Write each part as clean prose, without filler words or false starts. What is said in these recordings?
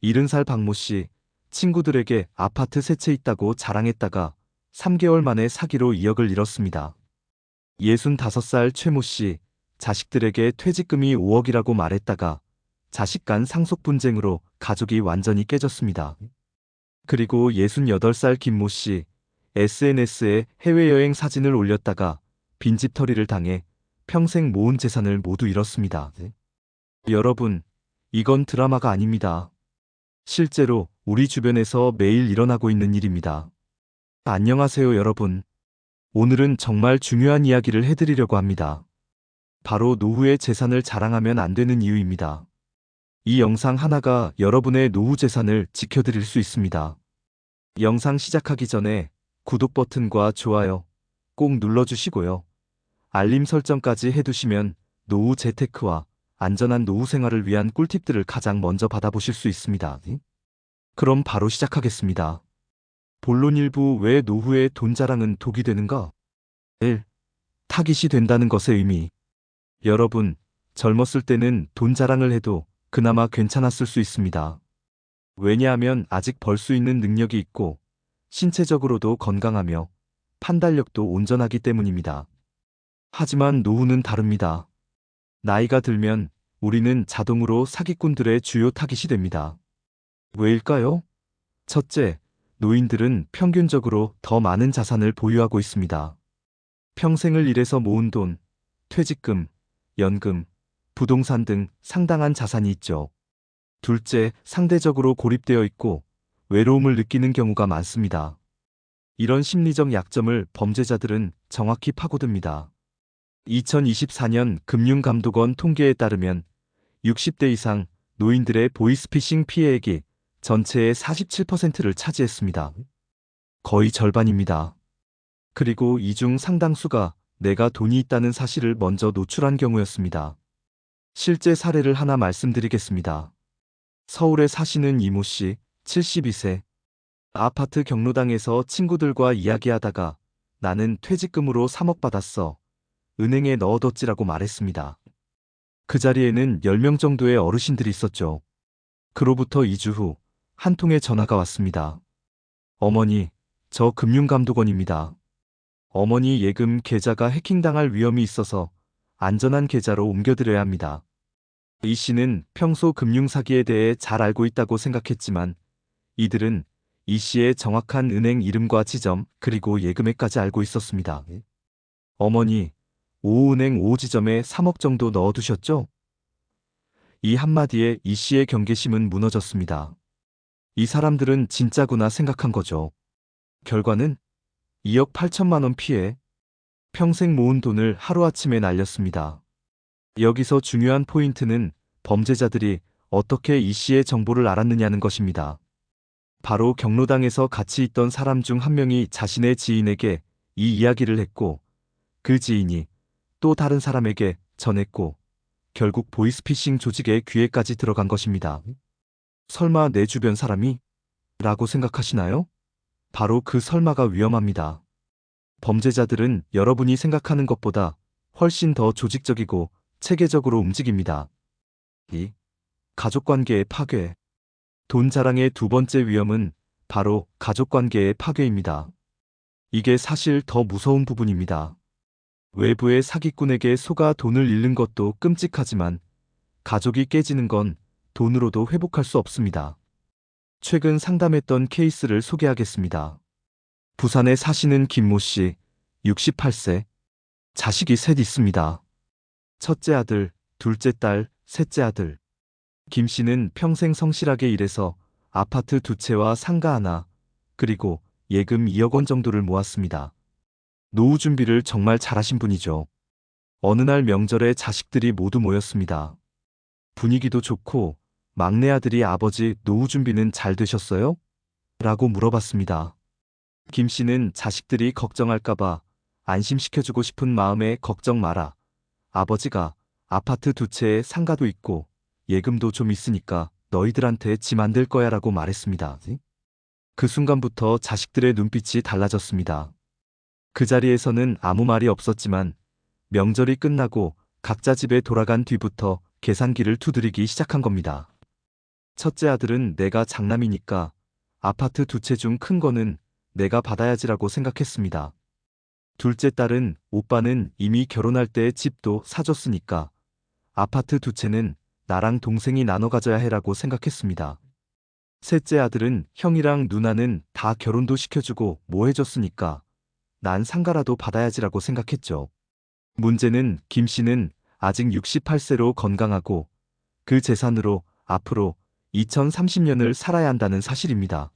70살 박모 씨, 친구들에게 아파트 세 채 있다고 자랑했다가 3개월 만에 사기로 2억을 잃었습니다. 65살 최모 씨, 자식들에게 퇴직금이 5억이라고 말했다가 자식 간 상속 분쟁으로 가족이 완전히 깨졌습니다. 그리고 68살 김모 씨, SNS에 해외여행 사진을 올렸다가 빈집털이를 당해 평생 모은 재산을 모두 잃었습니다. 여러분, 이건 드라마가 아닙니다. 실제로 우리 주변에서 매일 일어나고 있는 일입니다. 안녕하세요, 여러분. 오늘은 정말 중요한 이야기를 해드리려고 합니다. 바로 노후의 재산을 자랑하면 안 되는 이유입니다. 이 영상 하나가 여러분의 노후 재산을 지켜드릴 수 있습니다. 영상 시작하기 전에 구독 버튼과 좋아요 꼭 눌러주시고요. 알림 설정까지 해두시면 노후 재테크와 안전한 노후 생활을 위한 꿀팁들을 가장 먼저 받아보실 수 있습니다. 그럼 바로 시작하겠습니다. 본론 1부. 왜 노후에 돈 자랑은 독이 되는가? 1. 타깃이 된다는 것의 의미. 여러분, 젊었을 때는 돈 자랑을 해도 그나마 괜찮았을 수 있습니다. 왜냐하면 아직 벌 수 있는 능력이 있고 신체적으로도 건강하며 판단력도 온전하기 때문입니다. 하지만 노후는 다릅니다. 나이가 들면 우리는 자동으로 사기꾼들의 주요 타깃이 됩니다. 왜일까요? 첫째, 노인들은 평균적으로 더 많은 자산을 보유하고 있습니다. 평생을 일해서 모은 돈, 퇴직금, 연금, 부동산 등 상당한 자산이 있죠. 둘째, 상대적으로 고립되어 있고 외로움을 느끼는 경우가 많습니다. 이런 심리적 약점을 범죄자들은 정확히 파고듭니다. 2024년 금융감독원 통계에 따르면 60대 이상 노인들의 보이스피싱 피해액이 전체의 47%를 차지했습니다. 거의 절반입니다. 그리고 이 중 상당수가 내가 돈이 있다는 사실을 먼저 노출한 경우였습니다. 실제 사례를 하나 말씀드리겠습니다. 서울에 사시는 이모 씨, 72세. 아파트 경로당에서 친구들과 이야기하다가 나는 퇴직금으로 3억 받았어. 은행에 넣어뒀지라고 말했습니다. 그 자리에는 10명 정도의 어르신들이 있었죠. 그로부터 2주 후 한 통의 전화가 왔습니다. 어머니, 저 금융감독원입니다. 어머니 예금 계좌가 해킹당할 위험이 있어서 안전한 계좌로 옮겨드려야 합니다. 이 씨는 평소 금융사기에 대해 잘 알고 있다고 생각했지만 이들은 이 씨의 정확한 은행 이름과 지점 그리고 예금액까지 알고 있었습니다. 어머니, 오은행 5지점에 3억 정도 넣어두셨죠? 이 한마디에 이 씨의 경계심은 무너졌습니다. 이 사람들은 진짜구나 생각한 거죠. 결과는 2억 8천만 원 피해, 평생 모은 돈을 하루아침에 날렸습니다. 여기서 중요한 포인트는 범죄자들이 어떻게 이 씨의 정보를 알았느냐는 것입니다. 바로 경로당에서 같이 있던 사람 중 한 명이 자신의 지인에게 이 이야기를 했고 그 지인이 또 다른 사람에게 전했고 결국 보이스피싱 조직의 귀에까지 들어간 것입니다. 설마 내 주변 사람이? 라고 생각하시나요? 바로 그 설마가 위험합니다. 범죄자들은 여러분이 생각하는 것보다 훨씬 더 조직적이고 체계적으로 움직입니다. 2. 가족관계의 파괴. 돈 자랑의 두 번째 위험은 바로 가족관계의 파괴입니다. 이게 사실 더 무서운 부분입니다. 외부의 사기꾼에게 속아 돈을 잃는 것도 끔찍하지만 가족이 깨지는 건 돈으로도 회복할 수 없습니다. 최근 상담했던 케이스를 소개하겠습니다. 부산에 사시는 김모 씨, 68세. 자식이 셋 있습니다. 첫째 아들, 둘째 딸, 셋째 아들. 김 씨는 평생 성실하게 일해서 아파트 2채와 상가 하나, 그리고 예금 2억 원 정도를 모았습니다. 노후 준비를 정말 잘하신 분이죠. 어느 날 명절에 자식들이 모두 모였습니다. 분위기도 좋고 막내 아들이 아버지 노후 준비는 잘 되셨어요? 라고 물어봤습니다. 김 씨는 자식들이 걱정할까봐 안심시켜주고 싶은 마음에 걱정 마라. 아버지가 아파트 2채에 상가도 있고 예금도 좀 있으니까 너희들한테 짐 안 될 거야 라고 말했습니다. 그 순간부터 자식들의 눈빛이 달라졌습니다. 그 자리에서는 아무 말이 없었지만 명절이 끝나고 각자 집에 돌아간 뒤부터 계산기를 두드리기 시작한 겁니다. 첫째 아들은 내가 장남이니까 아파트 두 채 중 큰 거는 내가 받아야지라고 생각했습니다. 둘째 딸은 오빠는 이미 결혼할 때 집도 사줬으니까 아파트 두 채는 나랑 동생이 나눠 가져야 해라고 생각했습니다. 셋째 아들은 형이랑 누나는 다 결혼도 시켜주고 뭐 해줬으니까 난 상가라도 받아야지라고 생각했죠. 문제는 김 씨는 아직 68세로 건강하고 그 재산으로 앞으로 2030년을 살아야 한다는 사실입니다.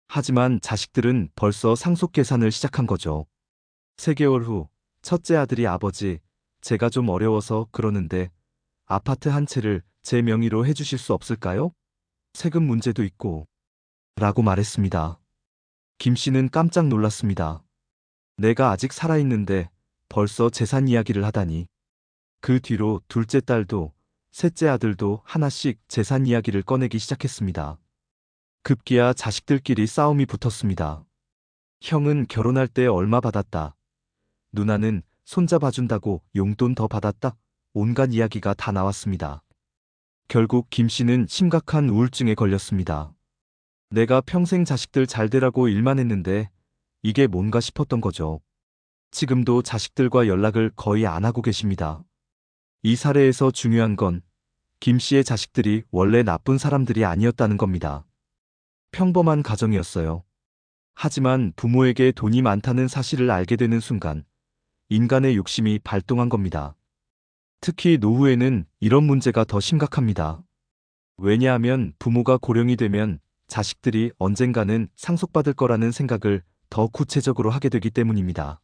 하지만 자식들은 벌써 상속 계산을 시작한 거죠. 3개월 후 첫째 아들이 아버지, 제가 좀 어려워서 그러는데 아파트 한 채를 제 명의로 해주실 수 없을까요? 세금 문제도 있고 라고 말했습니다. 김 씨는 깜짝 놀랐습니다. 내가 아직 살아있는데 벌써 재산 이야기를 하다니. 그 뒤로 둘째 딸도 셋째 아들도 하나씩 재산 이야기를 꺼내기 시작했습니다. 급기야 자식들끼리 싸움이 붙었습니다. 형은 결혼할 때 얼마 받았다. 누나는 손자 봐준다고 용돈 더 받았다. 온갖 이야기가 다 나왔습니다. 결국 김 씨는 심각한 우울증에 걸렸습니다. 내가 평생 자식들 잘 되라고 일만 했는데 이게 뭔가 싶었던 거죠. 지금도 자식들과 연락을 거의 안 하고 계십니다. 이 사례에서 중요한 건 김 씨의 자식들이 원래 나쁜 사람들이 아니었다는 겁니다. 평범한 가정이었어요. 하지만 부모에게 돈이 많다는 사실을 알게 되는 순간 인간의 욕심이 발동한 겁니다. 특히 노후에는 이런 문제가 더 심각합니다. 왜냐하면 부모가 고령이 되면 자식들이 언젠가는 상속받을 거라는 생각을 더 구체적으로 하게 되기 때문입니다.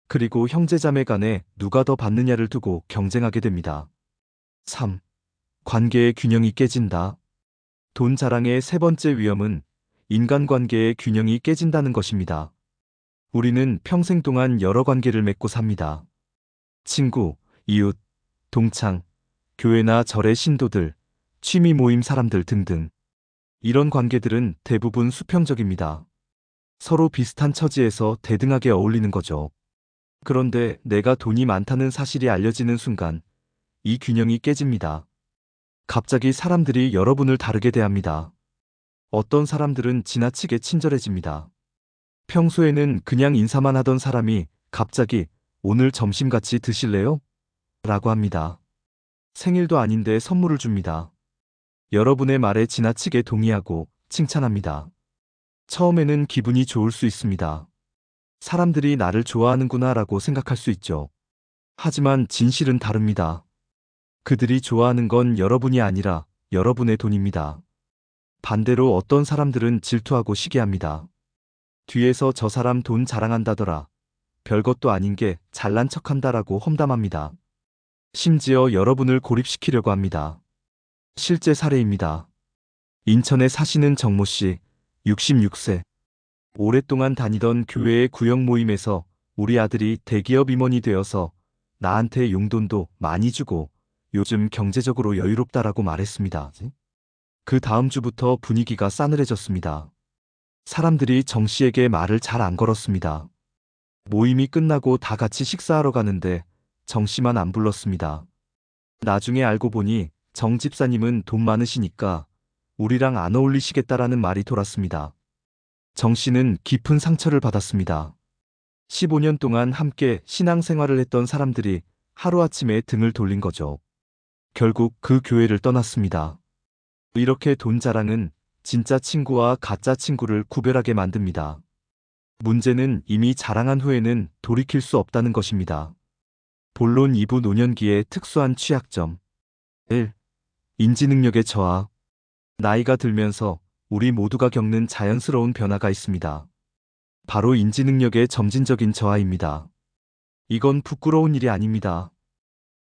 그리고 형제자매 간에 누가 더 받느냐를 두고 경쟁하게 됩니다. 3. 관계의 균형이 깨진다. 돈 자랑의 세 번째 위험은 인간관계의 균형이 깨진다는 것입니다. 우리는 평생 동안 여러 관계를 맺고 삽니다. 친구, 이웃, 동창, 교회나 절의 신도들, 취미 모임 사람들 등등. 이런 관계들은 대부분 수평적입니다. 서로 비슷한 처지에서 대등하게 어울리는 거죠. 그런데 내가 돈이 많다는 사실이 알려지는 순간 이 균형이 깨집니다. 갑자기 사람들이 여러분을 다르게 대합니다. 어떤 사람들은 지나치게 친절해집니다. 평소에는 그냥 인사만 하던 사람이 갑자기 오늘 점심 같이 드실래요? 라고 합니다. 생일도 아닌데 선물을 줍니다. 여러분의 말에 지나치게 동의하고 칭찬합니다. 처음에는 기분이 좋을 수 있습니다. 사람들이 나를 좋아하는구나 라고 생각할 수 있죠. 하지만 진실은 다릅니다. 그들이 좋아하는 건 여러분이 아니라 여러분의 돈입니다. 반대로 어떤 사람들은 질투하고 시기합니다. 뒤에서 저 사람 돈 자랑한다더라. 별것도 아닌 게 잘난 척한다라고 험담합니다. 심지어 여러분을 고립시키려고 합니다. 실제 사례입니다. 인천에 사시는 정모 씨, 66세. 오랫동안 다니던 교회의 구역 모임에서 우리 아들이 대기업 임원이 되어서 나한테 용돈도 많이 주고 요즘 경제적으로 여유롭다라고 말했습니다. 그 다음 주부터 분위기가 싸늘해졌습니다. 사람들이 정 씨에게 말을 잘 안 걸었습니다. 모임이 끝나고 다 같이 식사하러 가는데 정 씨만 안 불렀습니다. 나중에 알고 보니 정 집사님은 돈 많으시니까 우리랑 안 어울리시겠다라는 말이 돌았습니다. 정 씨는 깊은 상처를 받았습니다. 15년 동안 함께 신앙생활을 했던 사람들이 하루아침에 등을 돌린 거죠. 결국 그 교회를 떠났습니다. 이렇게 돈 자랑은 진짜 친구와 가짜 친구를 구별하게 만듭니다. 문제는 이미 자랑한 후에는 돌이킬 수 없다는 것입니다. 본론 2부 노년기의 특수한 취약점. 1. 인지능력의 저하. 나이가 들면서 우리 모두가 겪는 자연스러운 변화가 있습니다. 바로 인지능력의 점진적인 저하입니다. 이건 부끄러운 일이 아닙니다.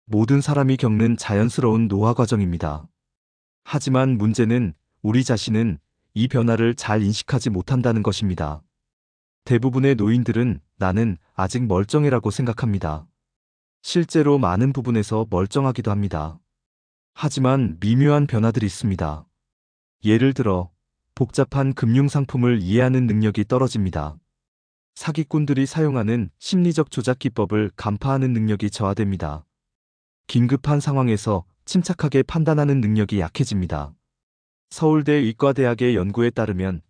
모든 사람이 겪는 자연스러운 노화 과정입니다. 하지만 문제는 우리 자신은 이 변화를 잘 인식하지 못한다는 것입니다. 대부분의 노인들은 나는 아직 멀쩡해라고 생각합니다. 실제로 많은 부분에서 멀쩡하기도 합니다. 하지만 미묘한 변화들이 있습니다. 예를 들어 복잡한 금융상품을 이해하는 능력이 떨어집니다. 사기꾼들이 사용하는 심리적 조작 기법을 간파하는 능력이 저하됩니다. 긴급한 상황에서 침착하게 판단하는 능력이 약해집니다. 서울대 의과대학의 연구에 따르면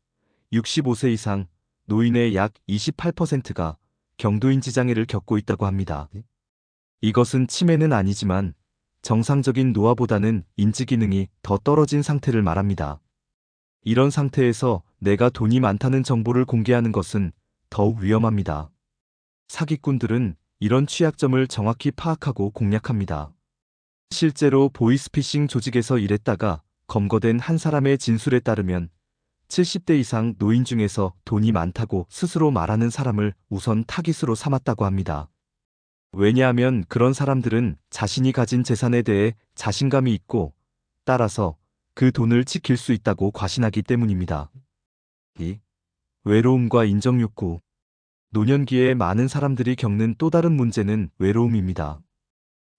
65세 이상 노인의 약 28%가 경도인지 장애를 겪고 있다고 합니다. 이것은 치매는 아니지만 정상적인 노화보다는 인지 기능이 더 떨어진 상태를 말합니다. 이런 상태에서 내가 돈이 많다는 정보를 공개하는 것은 더욱 위험합니다. 사기꾼들은 이런 취약점을 정확히 파악하고 공략합니다. 실제로 보이스피싱 조직에서 일했다가 검거된 한 사람의 진술에 따르면 70대 이상 노인 중에서 돈이 많다고 스스로 말하는 사람을 우선 타깃으로 삼았다고 합니다. 왜냐하면 그런 사람들은 자신이 가진 재산에 대해 자신감이 있고 따라서 그 돈을 지킬 수 있다고 과신하기 때문입니다. 2. 외로움과 인정욕구. 노년기에 많은 사람들이 겪는 또 다른 문제는 외로움입니다.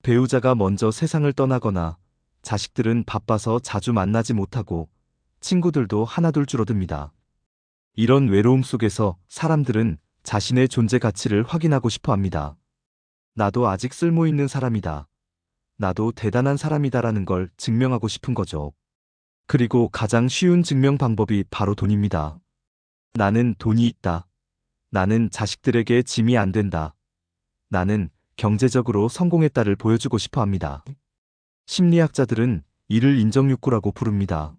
배우자가 먼저 세상을 떠나거나 자식들은 바빠서 자주 만나지 못하고 친구들도 하나둘 줄어듭니다. 이런 외로움 속에서 사람들은 자신의 존재 가치를 확인하고 싶어 합니다. 나도 아직 쓸모 있는 사람이다. 나도 대단한 사람이다라는 걸 증명하고 싶은 거죠. 그리고 가장 쉬운 증명 방법이 바로 돈입니다. 나는 돈이 있다. 나는 자식들에게 짐이 안 된다. 나는 경제적으로 성공했다를 보여주고 싶어 합니다. 심리학자들은 이를 인정욕구라고 부릅니다.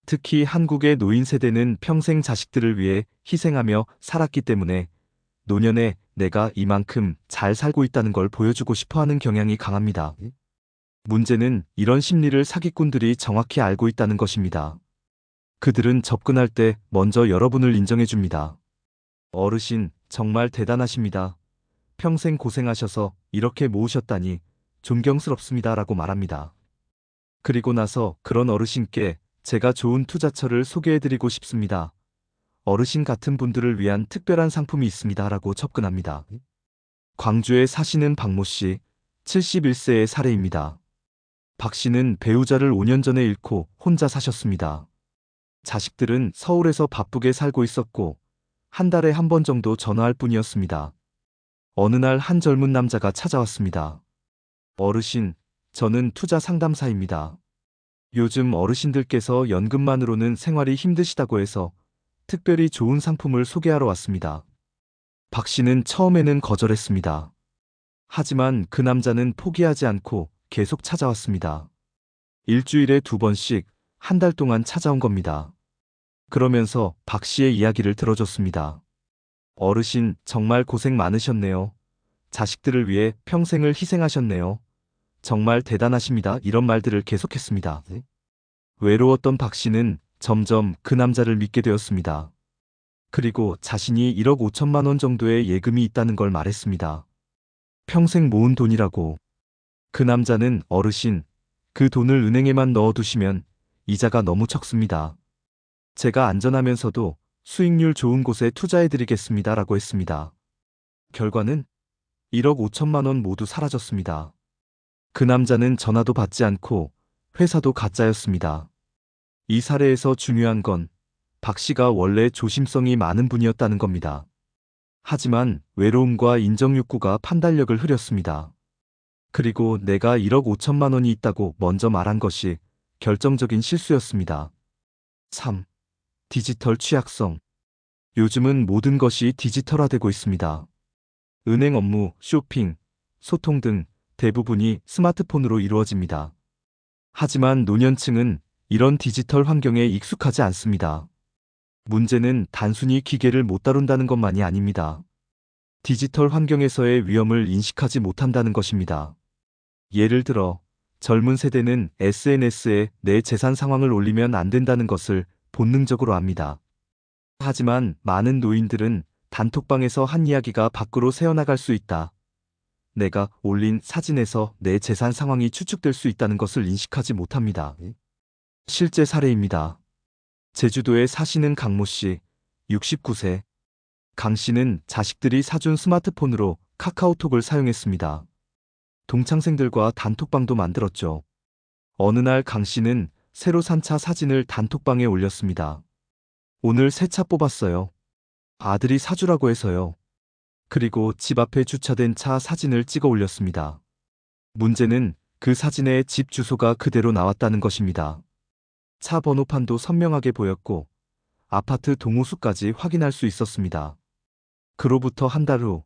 특히 한국의 노인 세대는 평생 자식들을 위해 희생하며 살았기 때문에 노년에 내가 이만큼 잘 살고 있다는 걸 보여주고 싶어 하는 경향이 강합니다. 문제는 이런 심리를 사기꾼들이 정확히 알고 있다는 것입니다. 그들은 접근할 때 먼저 여러분을 인정해 줍니다. 어르신, 정말 대단하십니다. 평생 고생하셔서 이렇게 모으셨다니 존경스럽습니다. 라고 말합니다. 그리고 나서 그런 어르신께 제가 좋은 투자처를 소개해드리고 싶습니다. 어르신 같은 분들을 위한 특별한 상품이 있습니다. 라고 접근합니다. 광주에 사시는 박모 씨, 71세의 사례입니다. 박 씨는 배우자를 5년 전에 잃고 혼자 사셨습니다. 자식들은 서울에서 바쁘게 살고 있었고 한 달에 한 번 정도 전화할 뿐이었습니다. 어느 날 한 젊은 남자가 찾아왔습니다. 어르신, 저는 투자 상담사입니다. 요즘 어르신들께서 연금만으로는 생활이 힘드시다고 해서 특별히 좋은 상품을 소개하러 왔습니다. 박 씨는 처음에는 거절했습니다. 하지만 그 남자는 포기하지 않고 계속 찾아왔습니다. 일주일에 2번씩 한 달 동안 찾아온 겁니다. 그러면서 박 씨의 이야기를 들어줬습니다. 어르신, 정말 고생 많으셨네요. 자식들을 위해 평생을 희생하셨네요. 정말 대단하십니다. 이런 말들을 계속했습니다. 외로웠던 박 씨는 점점 그 남자를 믿게 되었습니다. 그리고 자신이 1억 5천만 원 정도의 예금이 있다는 걸 말했습니다. 평생 모은 돈이라고. 그 남자는 어르신, 그 돈을 은행에만 넣어두시면 이자가 너무 적습니다. 제가 안전하면서도 수익률 좋은 곳에 투자해드리겠습니다. 라고 했습니다. 결과는 1억 5천만 원 모두 사라졌습니다. 그 남자는 전화도 받지 않고 회사도 가짜였습니다. 이 사례에서 중요한 건 박 씨가 원래 조심성이 많은 분이었다는 겁니다. 하지만 외로움과 인정욕구가 판단력을 흐렸습니다. 그리고 내가 1억 5천만 원이 있다고 먼저 말한 것이 결정적인 실수였습니다. 3. 디지털 취약성. 요즘은 모든 것이 디지털화되고 있습니다. 은행 업무, 쇼핑, 소통 등 대부분이 스마트폰으로 이루어집니다. 하지만 노년층은 이런 디지털 환경에 익숙하지 않습니다. 문제는 단순히 기계를 못 다룬다는 것만이 아닙니다. 디지털 환경에서의 위험을 인식하지 못한다는 것입니다. 예를 들어 젊은 세대는 SNS에 내 재산 상황을 올리면 안 된다는 것을 본능적으로 압니다. 하지만 많은 노인들은 단톡방에서 한 이야기가 밖으로 새어나갈 수 있다. 내가 올린 사진에서 내 재산 상황이 추측될 수 있다는 것을 인식하지 못합니다. 실제 사례입니다. 제주도에 사시는 강모 씨, 69세. 강 씨는 자식들이 사준 스마트폰으로 카카오톡을 사용했습니다. 동창생들과 단톡방도 만들었죠. 어느 날 강 씨는 새로 산 차 사진을 단톡방에 올렸습니다. 오늘 새 차 뽑았어요. 아들이 사주라고 해서요. 그리고 집 앞에 주차된 차 사진을 찍어 올렸습니다. 문제는 그 사진에 집 주소가 그대로 나왔다는 것입니다. 차 번호판도 선명하게 보였고 아파트 동호수까지 확인할 수 있었습니다. 그로부터 한 달 후,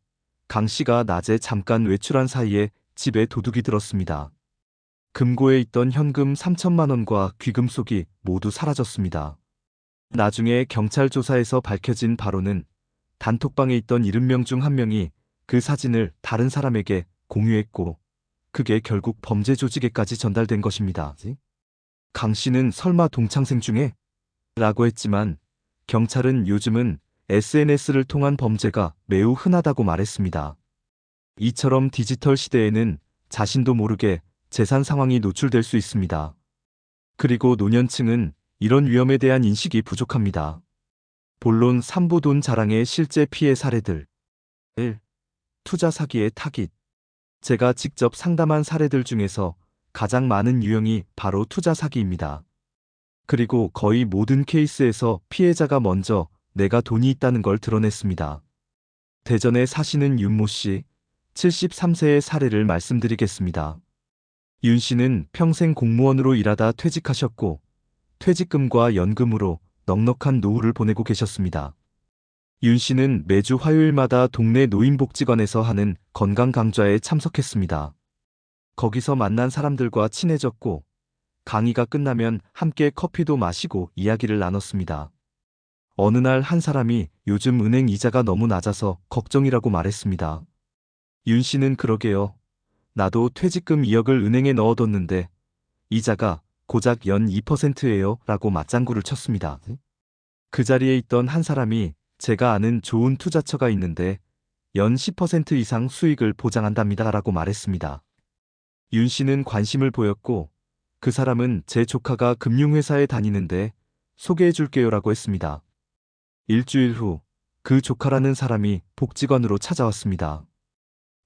강 씨가 낮에 잠깐 외출한 사이에 집에 도둑이 들었습니다. 금고에 있던 현금 3천만 원과 귀금속이 모두 사라졌습니다. 나중에 경찰 조사에서 밝혀진 바로는 단톡방에 있던 70명 중 한 명이 그 사진을 다른 사람에게 공유했고 그게 결국 범죄 조직에까지 전달된 것입니다. 강 씨는 설마 동창생 중에? 라고 했지만 경찰은 요즘은 SNS를 통한 범죄가 매우 흔하다고 말했습니다. 이처럼 디지털 시대에는 자신도 모르게 재산 상황이 노출될 수 있습니다. 그리고 노년층은 이런 위험에 대한 인식이 부족합니다. 본론 3부 돈 자랑의 실제 피해 사례들. 1. 투자 사기의 타깃. 제가 직접 상담한 사례들 중에서 가장 많은 유형이 바로 투자 사기입니다. 그리고 거의 모든 케이스에서 피해자가 먼저 내가 돈이 있다는 걸 드러냈습니다. 대전에 사시는 윤모 씨, 73세의 사례를 말씀드리겠습니다. 윤 씨는 평생 공무원으로 일하다 퇴직하셨고 퇴직금과 연금으로 넉넉한 노후를 보내고 계셨습니다. 윤 씨는 매주 화요일마다 동네 노인복지관에서 하는 건강 강좌에 참석했습니다. 거기서 만난 사람들과 친해졌고 강의가 끝나면 함께 커피도 마시고 이야기를 나눴습니다. 어느 날 한 사람이 요즘 은행 이자가 너무 낮아서 걱정이라고 말했습니다. 윤 씨는 그러게요. 나도 퇴직금 2억을 은행에 넣어뒀는데 이자가 고작 연 2%예요 라고 맞장구를 쳤습니다. 그 자리에 있던 한 사람이 제가 아는 좋은 투자처가 있는데 연 10% 이상 수익을 보장한답니다 라고 말했습니다. 윤 씨는 관심을 보였고 그 사람은 제 조카가 금융회사에 다니는데 소개해 줄게요 라고 했습니다. 일주일 후 그 조카라는 사람이 복지관으로 찾아왔습니다.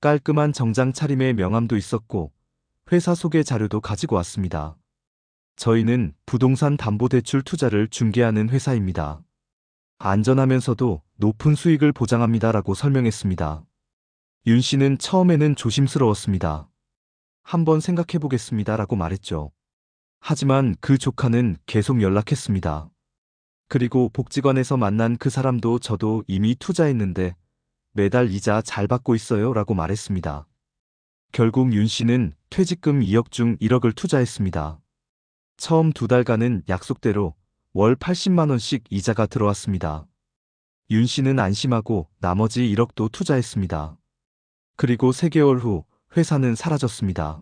깔끔한 정장 차림에 명함도 있었고 회사 소개 자료도 가지고 왔습니다. 저희는 부동산 담보대출 투자를 중개하는 회사입니다. 안전하면서도 높은 수익을 보장합니다라고 설명했습니다. 윤 씨는 처음에는 조심스러웠습니다. 한번 생각해 보겠습니다라고 말했죠. 하지만 그 조카는 계속 연락했습니다. 그리고 복지관에서 만난 그 사람도 저도 이미 투자했는데 매달 이자 잘 받고 있어요 라고 말했습니다. 결국 윤 씨는 퇴직금 2억 중 1억을 투자했습니다. 처음 2달간은 약속대로 월 80만 원씩 이자가 들어왔습니다. 윤 씨는 안심하고 나머지 1억도 투자했습니다. 그리고 3개월 후 회사는 사라졌습니다.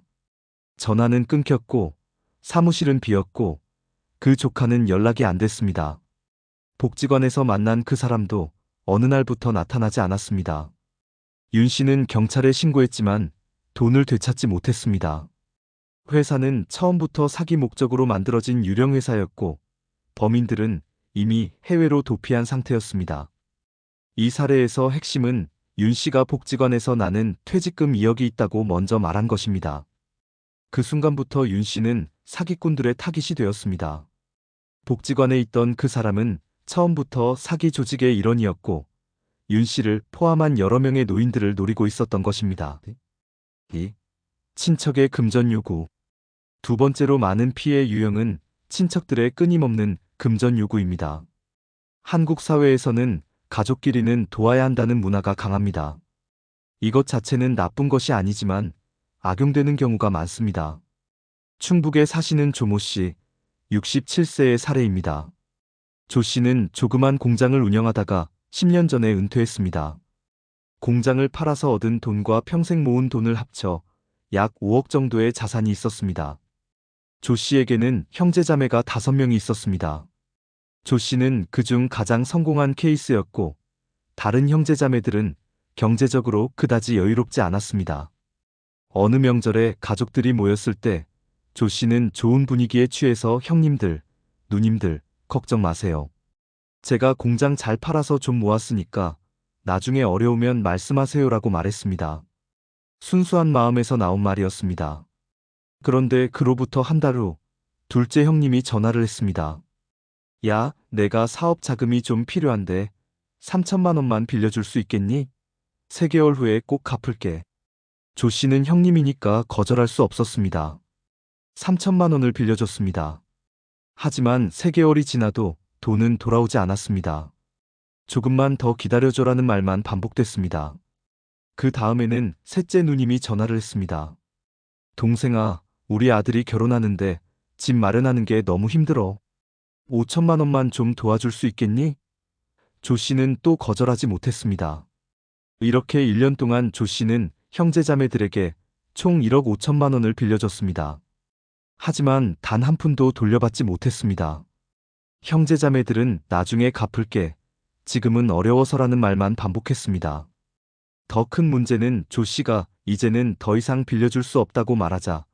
전화는 끊겼고 사무실은 비었고 그 조카는 연락이 안 됐습니다. 복지관에서 만난 그 사람도 어느 날부터 나타나지 않았습니다. 윤 씨는 경찰에 신고했지만 돈을 되찾지 못했습니다. 회사는 처음부터 사기 목적으로 만들어진 유령 회사였고 범인들은 이미 해외로 도피한 상태였습니다. 이 사례에서 핵심은 윤 씨가 복지관에서 나는 퇴직금 2억이 있다고 먼저 말한 것입니다. 그 순간부터 윤 씨는 사기꾼들의 타깃이 되었습니다. 복지관에 있던 그 사람은 처음부터 사기 조직의 일원이었고 윤 씨를 포함한 여러 명의 노인들을 노리고 있었던 것입니다. 2. 친척의 금전 요구. 두 번째로 많은 피해 유형은 친척들의 끊임없는 금전 요구입니다. 한국 사회에서는 가족끼리는 도와야 한다는 문화가 강합니다. 이것 자체는 나쁜 것이 아니지만 악용되는 경우가 많습니다. 충북에 사시는 조모 씨, 67세의 사례입니다. 조 씨는 조그만 공장을 운영하다가 10년 전에 은퇴했습니다. 공장을 팔아서 얻은 돈과 평생 모은 돈을 합쳐 약 5억 정도의 자산이 있었습니다. 조 씨에게는 형제자매가 5명이 있었습니다. 조 씨는 그중 가장 성공한 케이스였고 다른 형제자매들은 경제적으로 그다지 여유롭지 않았습니다. 어느 명절에 가족들이 모였을 때 조 씨는 좋은 분위기에 취해서 형님들, 누님들, 걱정 마세요. 제가 공장 잘 팔아서 좀 모았으니까 나중에 어려우면 말씀하세요라고 말했습니다. 순수한 마음에서 나온 말이었습니다. 그런데 그로부터 한 달 후 둘째 형님이 전화를 했습니다. 야, 내가 사업 자금이 좀 필요한데 3천만 원만 빌려줄 수 있겠니? 3개월 후에 꼭 갚을게. 조 씨는 형님이니까 거절할 수 없었습니다. 3천만 원을 빌려줬습니다. 하지만 3개월이 지나도 돈은 돌아오지 않았습니다. 조금만 더 기다려줘라는 말만 반복됐습니다. 그 다음에는 셋째 누님이 전화를 했습니다. 동생아, 우리 아들이 결혼하는데 집 마련하는 게 너무 힘들어. 5천만 원만 좀 도와줄 수 있겠니? 조 씨는 또 거절하지 못했습니다. 이렇게 1년 동안 조 씨는 형제자매들에게 총 1억 5천만 원을 빌려줬습니다. 하지만 단 한 푼도 돌려받지 못했습니다. 형제자매들은 나중에 갚을게, 지금은 어려워서라는 말만 반복했습니다. 더 큰 문제는 조 씨가 이제는 더 이상 빌려줄 수 없다고 말하자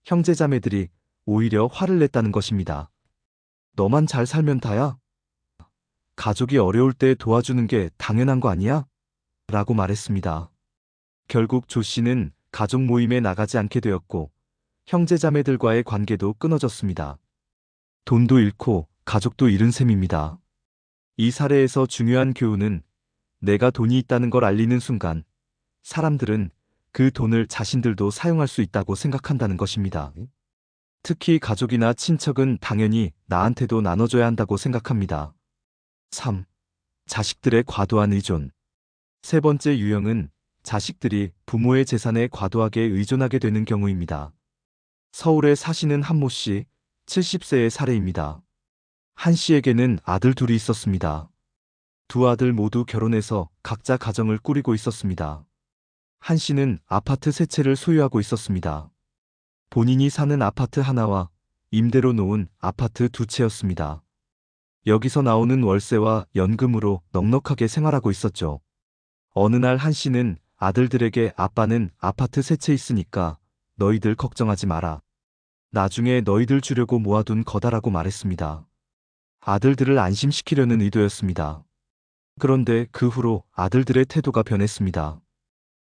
형제자매들이 오히려 화를 냈다는 것입니다. 너만 잘 살면 다야? 가족이 어려울 때 도와주는 게 당연한 거 아니야? 라고 말했습니다. 결국 조 씨는 가족 모임에 나가지 않게 되었고 형제자매들과의 관계도 끊어졌습니다. 돈도 잃고 가족도 잃은 셈입니다. 이 사례에서 중요한 교훈은 내가 돈이 있다는 걸 알리는 순간 사람들은 그 돈을 자신들도 사용할 수 있다고 생각한다는 것입니다. 특히 가족이나 친척은 당연히 나한테도 나눠줘야 한다고 생각합니다. 3. 자식들의 과도한 의존. 세 번째 유형은 자식들이 부모의 재산에 과도하게 의존하게 되는 경우입니다. 서울에 사시는 한모 씨, 70세의 사례입니다. 한 씨에게는 아들 둘이 있었습니다. 두 아들 모두 결혼해서 각자 가정을 꾸리고 있었습니다. 한 씨는 아파트 세 채를 소유하고 있었습니다. 본인이 사는 아파트 하나와 임대로 놓은 아파트 두 채였습니다. 여기서 나오는 월세와 연금으로 넉넉하게 생활하고 있었죠. 어느 날 한 씨는 아들들에게 아빠는 아파트 세 채 있으니까 너희들 걱정하지 마라. 나중에 너희들 주려고 모아둔 거다라고 말했습니다. 아들들을 안심시키려는 의도였습니다. 그런데 그 후로 아들들의 태도가 변했습니다.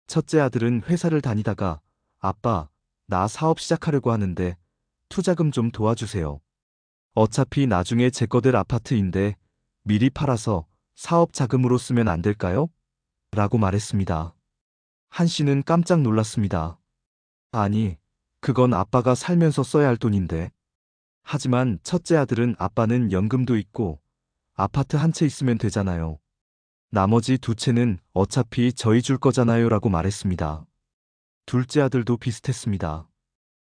첫째 아들은 회사를 다니다가 아빠, 나 사업 시작하려고 하는데 투자금 좀 도와주세요. 어차피 나중에 제 거 될 아파트인데 미리 팔아서 사업 자금으로 쓰면 안 될까요? 라고 말했습니다. 한 씨는 깜짝 놀랐습니다. 아니, 그건 아빠가 살면서 써야 할 돈인데. 하지만 첫째 아들은 아빠는 연금도 있고 아파트 한 채 있으면 되잖아요. 나머지 두 채는 어차피 저희 줄 거잖아요 라고 말했습니다. 둘째 아들도 비슷했습니다.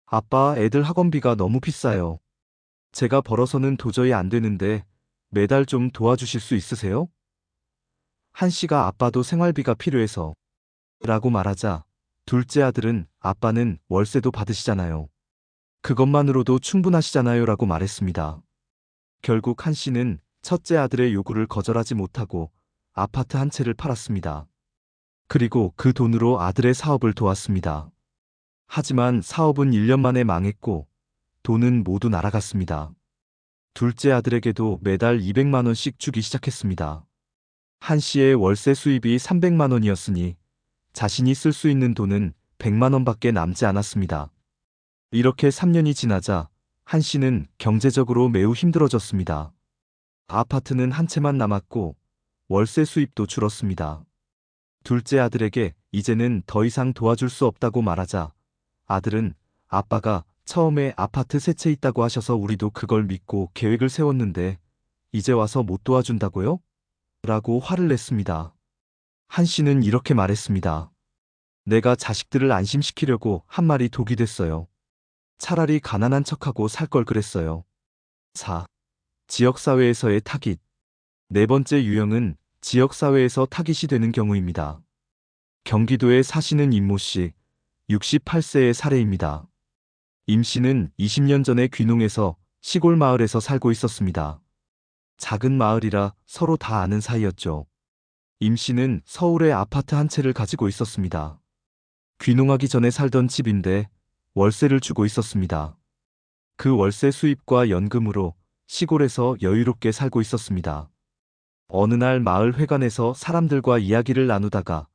아빠, 애들 학원비가 너무 비싸요. 제가 벌어서는 도저히 안 되는데 매달 좀 도와주실 수 있으세요? 한 씨가 아빠도 생활비가 필요해서 라고 말하자 둘째 아들은 아빠는 월세도 받으시잖아요. 그것만으로도 충분하시잖아요 라고 말했습니다. 결국 한 씨는 첫째 아들의 요구를 거절하지 못하고 아파트 한 채를 팔았습니다. 그리고 그 돈으로 아들의 사업을 도왔습니다. 하지만 사업은 1년 만에 망했고 돈은 모두 날아갔습니다. 둘째 아들에게도 매달 200만 원씩 주기 시작했습니다. 한 씨의 월세 수입이 300만 원이었으니 자신이 쓸 수 있는 돈은 100만 원밖에 남지 않았습니다. 이렇게 3년이 지나자 한 씨는 경제적으로 매우 힘들어졌습니다. 아파트는 한 채만 남았고 월세 수입도 줄었습니다. 둘째 아들에게 이제는 더 이상 도와줄 수 없다고 말하자 아들은 아빠가 처음에 아파트 세 채 있다고 하셔서 우리도 그걸 믿고 계획을 세웠는데 이제 와서 못 도와준다고요? 라고 화를 냈습니다. 한 씨는 이렇게 말했습니다. 내가 자식들을 안심시키려고 한 말이 독이 됐어요. 차라리 가난한 척하고 살 걸 그랬어요. 4. 지역사회에서의 타깃. 네 번째 유형은 지역사회에서 타깃이 되는 경우입니다. 경기도에 사시는 임모 씨, 68세의 사례입니다. 임 씨는 20년 전에 귀농해서 시골 마을에서 살고 있었습니다. 작은 마을이라 서로 다 아는 사이였죠. 임 씨는 서울에 아파트 한 채를 가지고 있었습니다. 귀농하기 전에 살던 집인데 월세를 주고 있었습니다. 그 월세 수입과 연금으로 시골에서 여유롭게 살고 있었습니다. 어느 날 마을 회관에서 사람들과 이야기를 나누다가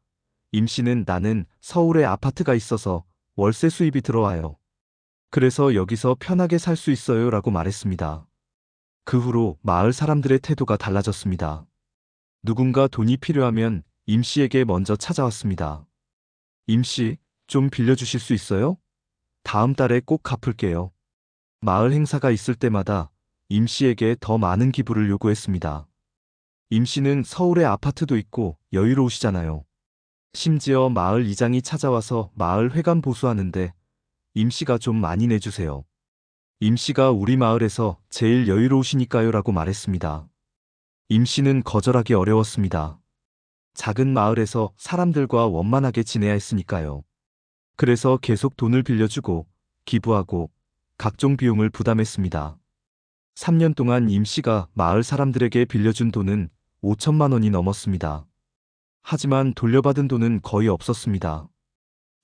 임 씨는 나는 서울에 아파트가 있어서 월세 수입이 들어와요. 그래서 여기서 편하게 살 수 있어요 라고 말했습니다. 그 후로 마을 사람들의 태도가 달라졌습니다. 누군가 돈이 필요하면 임 씨에게 먼저 찾아왔습니다. 임 씨, 좀 빌려주실 수 있어요? 다음 달에 꼭 갚을게요. 마을 행사가 있을 때마다 임 씨에게 더 많은 기부를 요구했습니다. 임 씨는 서울에 아파트도 있고 여유로우시잖아요. 심지어 마을 이장이 찾아와서 마을 회관 보수하는데 임 씨가 좀 많이 내주세요. 임 씨가 우리 마을에서 제일 여유로우시니까요 라고 말했습니다. 임 씨는 거절하기 어려웠습니다. 작은 마을에서 사람들과 원만하게 지내야 했으니까요. 그래서 계속 돈을 빌려주고 기부하고 각종 비용을 부담했습니다. 3년 동안 임 씨가 마을 사람들에게 빌려준 돈은 5천만 원이 넘었습니다. 하지만 돌려받은 돈은 거의 없었습니다.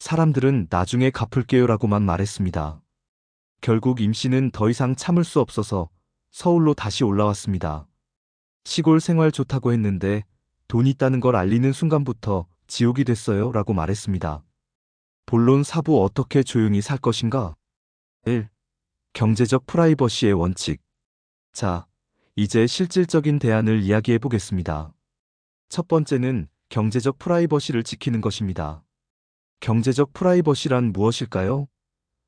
사람들은 나중에 갚을게요라고만 말했습니다. 결국 임 씨는 더 이상 참을 수 없어서 서울로 다시 올라왔습니다. 시골 생활 좋다고 했는데 돈 있다는 걸 알리는 순간부터 지옥이 됐어요 라고 말했습니다. 본론 4부 어떻게 조용히 살 것인가? 1. 경제적 프라이버시의 원칙. 자, 이제 실질적인 대안을 이야기해 보겠습니다. 첫 번째는 경제적 프라이버시를 지키는 것입니다. 경제적 프라이버시란 무엇일까요?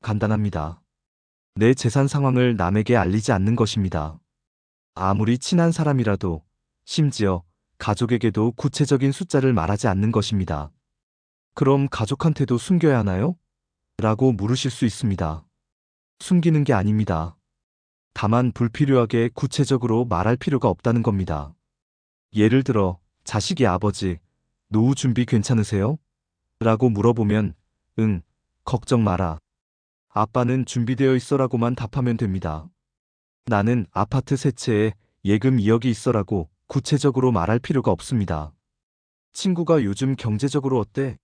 간단합니다. 내 재산 상황을 남에게 알리지 않는 것입니다. 아무리 친한 사람이라도, 심지어 가족에게도 구체적인 숫자를 말하지 않는 것입니다. 그럼 가족한테도 숨겨야 하나요? 라고 물으실 수 있습니다. 숨기는 게 아닙니다. 다만 불필요하게 구체적으로 말할 필요가 없다는 겁니다. 예를 들어, 자식이 아버지, 노후 준비 괜찮으세요? 라고 물어보면, 응, 걱정 마라. 아빠는 준비되어 있어 라고만 답하면 됩니다. 나는 아파트 세 채에 예금 2억이 있어라고 구체적으로 말할 필요가 없습니다. 친구가 요즘 경제적으로 어때?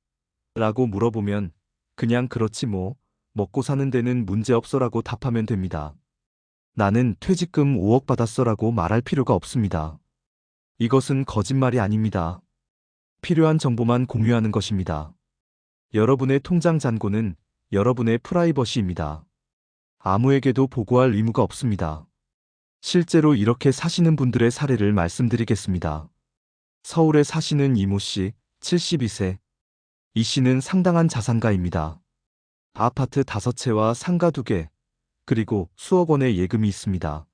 라고 물어보면 그냥 그렇지 뭐, 먹고 사는 데는 문제 없어라고 답하면 됩니다. 나는 퇴직금 5억 받았어라고 말할 필요가 없습니다. 이것은 거짓말이 아닙니다. 필요한 정보만 공유하는 것입니다. 여러분의 통장 잔고는 여러분의 프라이버시입니다. 아무에게도 보고할 의무가 없습니다. 실제로 이렇게 사시는 분들의 사례를 말씀드리겠습니다. 서울에 사시는 이모 씨, 72세. 이 씨는 상당한 자산가입니다. 아파트 5채와 상가 2개, 그리고 수억 원의 예금이 있습니다.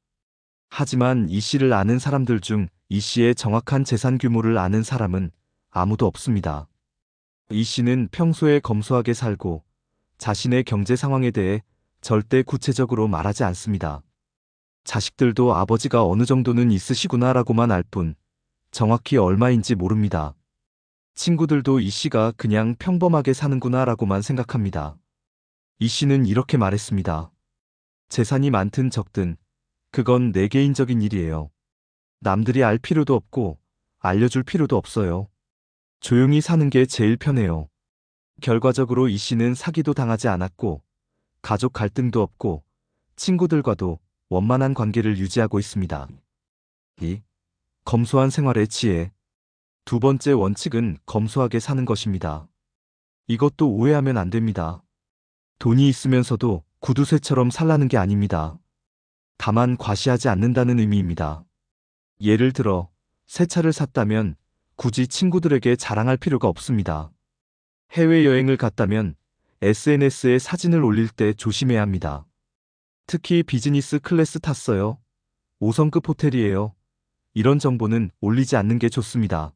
하지만 이 씨를 아는 사람들 중 이 씨의 정확한 재산 규모를 아는 사람은 아무도 없습니다. 이 씨는 평소에 검소하게 살고 자신의 경제 상황에 대해 절대 구체적으로 말하지 않습니다. 자식들도 아버지가 어느 정도는 있으시구나라고만 알 뿐 정확히 얼마인지 모릅니다. 친구들도 이 씨가 그냥 평범하게 사는구나라고만 생각합니다. 이 씨는 이렇게 말했습니다. 재산이 많든 적든 그건 내 개인적인 일이에요. 남들이 알 필요도 없고 알려줄 필요도 없어요. 조용히 사는 게 제일 편해요. 결과적으로 이 씨는 사기도 당하지 않았고 가족 갈등도 없고 친구들과도 원만한 관계를 유지하고 있습니다. 2. 검소한 생활의 지혜. 두 번째 원칙은 검소하게 사는 것입니다. 이것도 오해하면 안 됩니다. 돈이 있으면서도 구두쇠처럼 살라는 게 아닙니다. 다만 과시하지 않는다는 의미입니다. 예를 들어 새 차를 샀다면 굳이 친구들에게 자랑할 필요가 없습니다. 해외여행을 갔다면 SNS에 사진을 올릴 때 조심해야 합니다. 특히 비즈니스 클래스 탔어요. 5성급 호텔이에요. 이런 정보는 올리지 않는 게 좋습니다.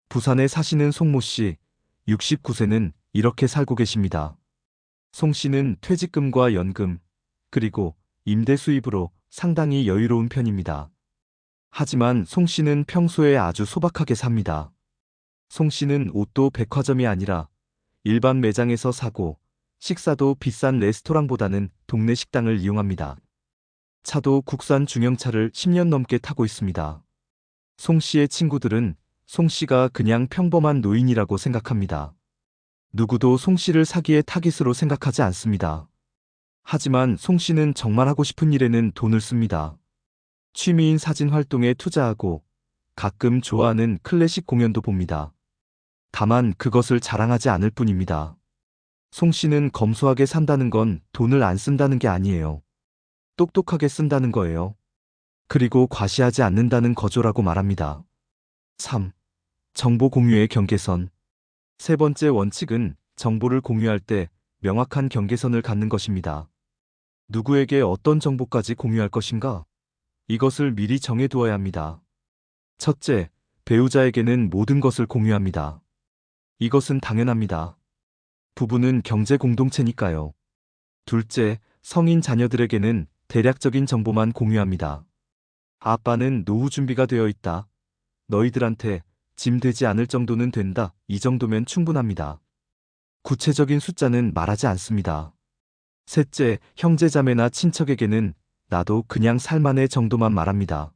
부산에 사시는 송모 씨, 69세는 이렇게 살고 계십니다. 송 씨는 퇴직금과 연금, 그리고 임대 수입으로 상당히 여유로운 편입니다. 하지만 송 씨는 평소에 아주 소박하게 삽니다. 송 씨는 옷도 백화점이 아니라 일반 매장에서 사고 식사도 비싼 레스토랑보다는 동네 식당을 이용합니다. 차도 국산 중형차를 10년 넘게 타고 있습니다. 송 씨의 친구들은 송 씨가 그냥 평범한 노인이라고 생각합니다. 누구도 송 씨를 사기의 타깃으로 생각하지 않습니다. 하지만 송 씨는 정말 하고 싶은 일에는 돈을 씁니다. 취미인 사진 활동에 투자하고 가끔 좋아하는 클래식 공연도 봅니다. 다만 그것을 자랑하지 않을 뿐입니다. 송 씨는 검소하게 산다는 건 돈을 안 쓴다는 게 아니에요. 똑똑하게 쓴다는 거예요. 그리고 과시하지 않는다는 거조라고 말합니다. 3. 정보 공유의 경계선. 세 번째 원칙은 정보를 공유할 때 명확한 경계선을 갖는 것입니다. 누구에게 어떤 정보까지 공유할 것인가? 이것을 미리 정해두어야 합니다. 첫째, 배우자에게는 모든 것을 공유합니다. 이것은 당연합니다. 부부는 경제 공동체니까요. 둘째, 성인 자녀들에게는 대략적인 정보만 공유합니다. 아빠는 노후 준비가 되어 있다. 너희들한테 짐 되지 않을 정도는 된다. 이 정도면 충분합니다. 구체적인 숫자는 말하지 않습니다. 셋째, 형제자매나 친척에게는 나도 그냥 살만해 정도만 말합니다.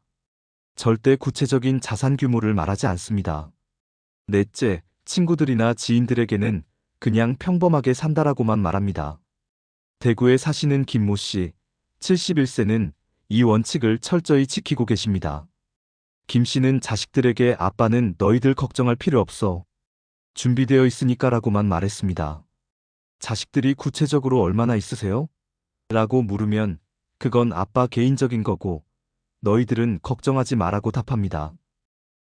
절대 구체적인 자산 규모를 말하지 않습니다. 넷째, 친구들이나 지인들에게는 그냥 평범하게 산다라고만 말합니다. 대구에 사시는 김모 씨, 71세는 이 원칙을 철저히 지키고 계십니다. 김 씨는 자식들에게 아빠는 너희들 걱정할 필요 없어. 준비되어 있으니까라고만 말했습니다. 자식들이 구체적으로 얼마나 있으세요? 라고 물으면 그건 아빠 개인적인 거고 너희들은 걱정하지 마라고 답합니다.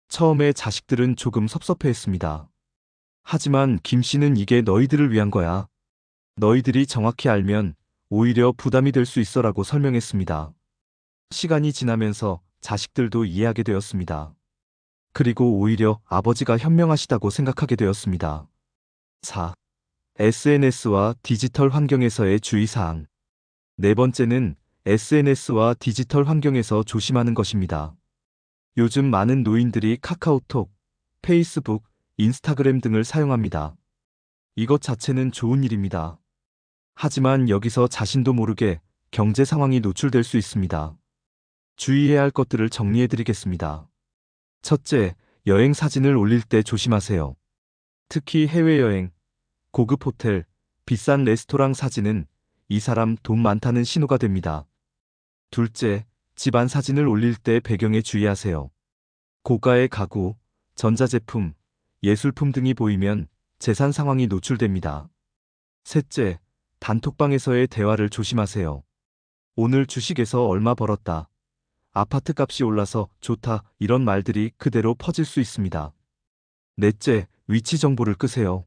처음에 자식들은 조금 섭섭해했습니다. 하지만 김 씨는 이게 너희들을 위한 거야. 너희들이 정확히 알면 오히려 부담이 될 수 있어라고 설명했습니다. 시간이 지나면서 자식들도 이해하게 되었습니다. 그리고 오히려 아버지가 현명하시다고 생각하게 되었습니다. 4. SNS와 디지털 환경에서의 주의사항. 네 번째는 SNS와 디지털 환경에서 조심하는 것입니다. 요즘 많은 노인들이 카카오톡, 페이스북, 인스타그램 등을 사용합니다. 이것 자체는 좋은 일입니다. 하지만 여기서 자신도 모르게 경제 상황이 노출될 수 있습니다. 주의해야 할 것들을 정리해 드리겠습니다. 첫째, 여행 사진을 올릴 때 조심하세요. 특히 해외여행, 고급 호텔, 비싼 레스토랑 사진은 이 사람 돈 많다는 신호가 됩니다. 둘째, 집안 사진을 올릴 때 배경에 주의하세요. 고가의 가구, 전자제품, 예술품 등이 보이면 재산 상황이 노출됩니다. 셋째, 단톡방에서의 대화를 조심하세요. 오늘 주식에서 얼마 벌었다. 아파트 값이 올라서 좋다. 이런 말들이 그대로 퍼질 수 있습니다. 넷째, 위치 정보를 끄세요.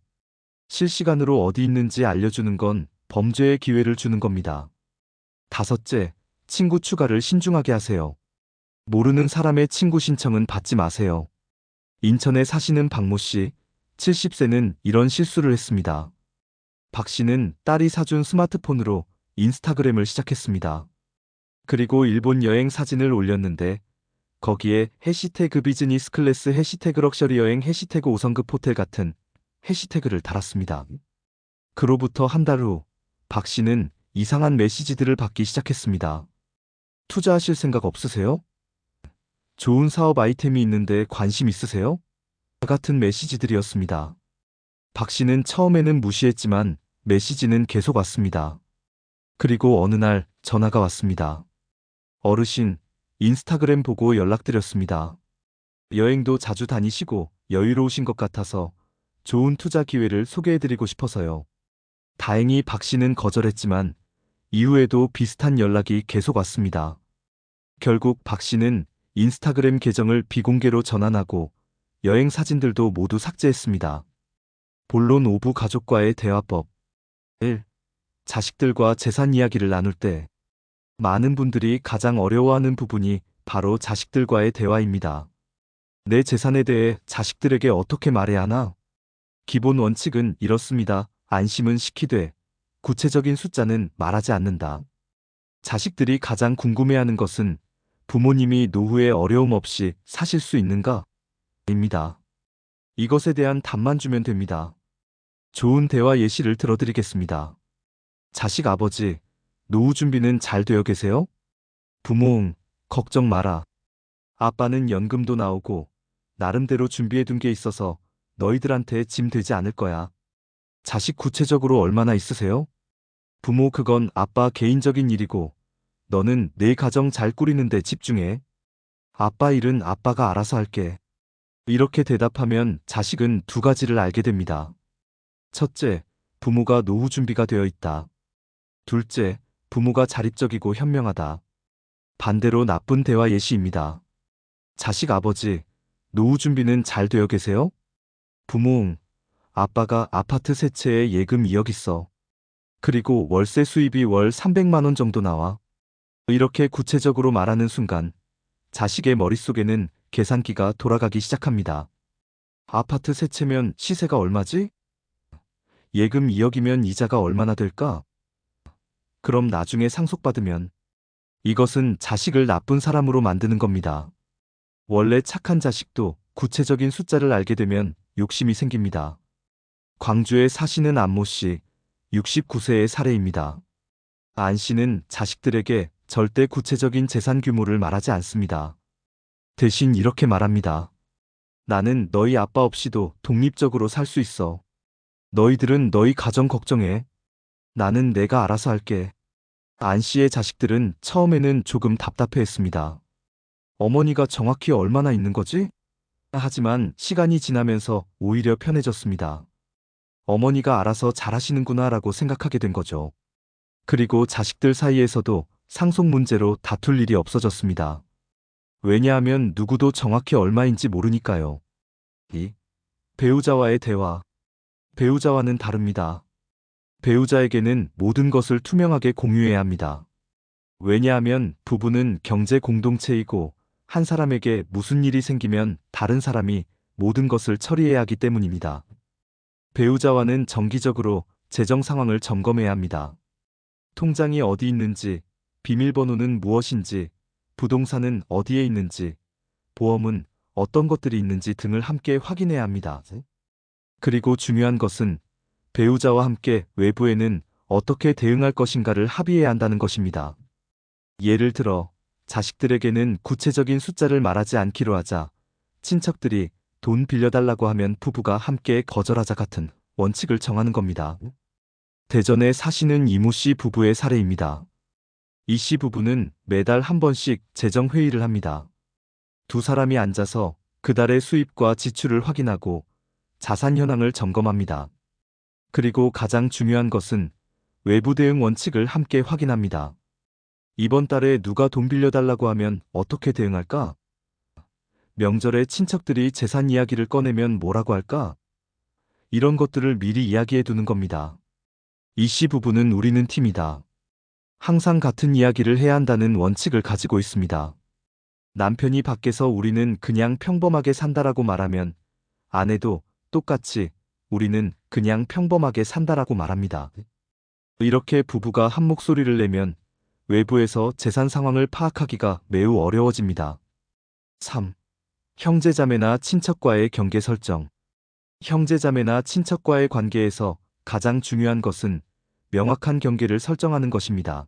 실시간으로 어디 있는지 알려주는 건 범죄의 기회를 주는 겁니다. 다섯째, 친구 추가를 신중하게 하세요. 모르는 사람의 친구 신청은 받지 마세요. 인천에 사시는 박모 씨, 70세는 이런 실수를 했습니다. 박 씨는 딸이 사준 스마트폰으로 인스타그램을 시작했습니다. 그리고 일본 여행 사진을 올렸는데 거기에 해시태그 비즈니스 클래스, 해시태그 럭셔리 여행, 해시태그 5성급 호텔 같은 해시태그를 달았습니다. 그로부터 한 달 후 박 씨는 이상한 메시지들을 받기 시작했습니다. 투자하실 생각 없으세요? 좋은 사업 아이템이 있는데 관심 있으세요? 같은 메시지들이었습니다. 박 씨는 처음에는 무시했지만 메시지는 계속 왔습니다. 그리고 어느 날 전화가 왔습니다. 어르신, 인스타그램 보고 연락드렸습니다. 여행도 자주 다니시고 여유로우신 것 같아서 좋은 투자 기회를 소개해드리고 싶어서요. 다행히 박 씨는 거절했지만 이후에도 비슷한 연락이 계속 왔습니다. 결국 박 씨는 인스타그램 계정을 비공개로 전환하고 여행 사진들도 모두 삭제했습니다. 본론 5부 가족과의 대화법. 1. 자식들과 재산 이야기를 나눌 때 많은 분들이 가장 어려워하는 부분이 바로 자식들과의 대화입니다. 내 재산에 대해 자식들에게 어떻게 말해야 하나? 기본 원칙은 이렇습니다. 안심은 시키되 구체적인 숫자는 말하지 않는다. 자식들이 가장 궁금해하는 것은 부모님이 노후에 어려움 없이 사실 수 있는가? 입니다. 이것에 대한 답만 주면 됩니다. 좋은 대화 예시를 들어드리겠습니다. 자식 아버지, 노후 준비는 잘 되어 계세요? 부모, 걱정 마라. 아빠는 연금도 나오고 나름대로 준비해둔 게 있어서 너희들한테 짐 되지 않을 거야. 자식 구체적으로 얼마나 있으세요? 부모, 그건 아빠 개인적인 일이고 너는 내 가정 잘 꾸리는 데 집중해. 아빠 일은 아빠가 알아서 할게. 이렇게 대답하면 자식은 두 가지를 알게 됩니다. 첫째, 부모가 노후 준비가 되어 있다. 둘째, 부모가 자립적이고 현명하다. 반대로 나쁜 대화 예시입니다. 자식 아버지, 노후 준비는 잘 되어 계세요? 부모, 아빠가 아파트 세 채에 예금 2억 있어. 그리고 월세 수입이 월 300만 원 정도 나와. 이렇게 구체적으로 말하는 순간 자식의 머릿속에는 계산기가 돌아가기 시작합니다. 아파트 세 채면 시세가 얼마지? 예금 2억이면 이자가 얼마나 될까? 그럼 나중에 상속받으면 이것은 자식을 나쁜 사람으로 만드는 겁니다. 원래 착한 자식도 구체적인 숫자를 알게 되면 욕심이 생깁니다. 광주에 사시는 안모 씨, 69세의 사례입니다. 안 씨는 자식들에게 절대 구체적인 재산 규모를 말하지 않습니다. 대신 이렇게 말합니다. 나는 너희 아빠 없이도 독립적으로 살 수 있어. 너희들은 너희 가정 걱정해. 나는 내가 알아서 할게. 안 씨의 자식들은 처음에는 조금 답답해했습니다. 어머니가 정확히 얼마나 있는 거지? 하지만 시간이 지나면서 오히려 편해졌습니다. 어머니가 알아서 잘하시는구나 라고 생각하게 된 거죠. 그리고 자식들 사이에서도 상속 문제로 다툴 일이 없어졌습니다. 왜냐하면 누구도 정확히 얼마인지 모르니까요. 이 배우자와의 대화. 배우자와는 다릅니다. 배우자에게는 모든 것을 투명하게 공유해야 합니다. 왜냐하면 부부는 경제 공동체이고 한 사람에게 무슨 일이 생기면 다른 사람이 모든 것을 처리해야 하기 때문입니다. 배우자와는 정기적으로 재정 상황을 점검해야 합니다. 통장이 어디 있는지, 비밀번호는 무엇인지, 부동산은 어디에 있는지, 보험은 어떤 것들이 있는지 등을 함께 확인해야 합니다. 그리고 중요한 것은 배우자와 함께 외부에는 어떻게 대응할 것인가를 합의해야 한다는 것입니다. 예를 들어 자식들에게는 구체적인 숫자를 말하지 않기로 하자 친척들이 돈 빌려달라고 하면 부부가 함께 거절하자 같은 원칙을 정하는 겁니다. 대전에 사시는 이모 씨 부부의 사례입니다. 이 씨 부부는 매달 한 번씩 재정 회의를 합니다. 두 사람이 앉아서 그달의 수입과 지출을 확인하고 자산 현황을 점검합니다. 그리고 가장 중요한 것은 외부 대응 원칙을 함께 확인합니다. 이번 달에 누가 돈 빌려달라고 하면 어떻게 대응할까? 명절에 친척들이 재산 이야기를 꺼내면 뭐라고 할까? 이런 것들을 미리 이야기해 두는 겁니다. 이 씨 부부는 우리는 팀이다. 항상 같은 이야기를 해야 한다는 원칙을 가지고 있습니다. 남편이 밖에서 우리는 그냥 평범하게 산다라고 말하면 아내도 똑같이 우리는 그냥 평범하게 산다라고 말합니다. 이렇게 부부가 한 목소리를 내면 외부에서 재산 상황을 파악하기가 매우 어려워집니다. 3. 형제자매나 친척과의 경계 설정. 형제자매나 친척과의 관계에서 가장 중요한 것은 명확한 경계를 설정하는 것입니다.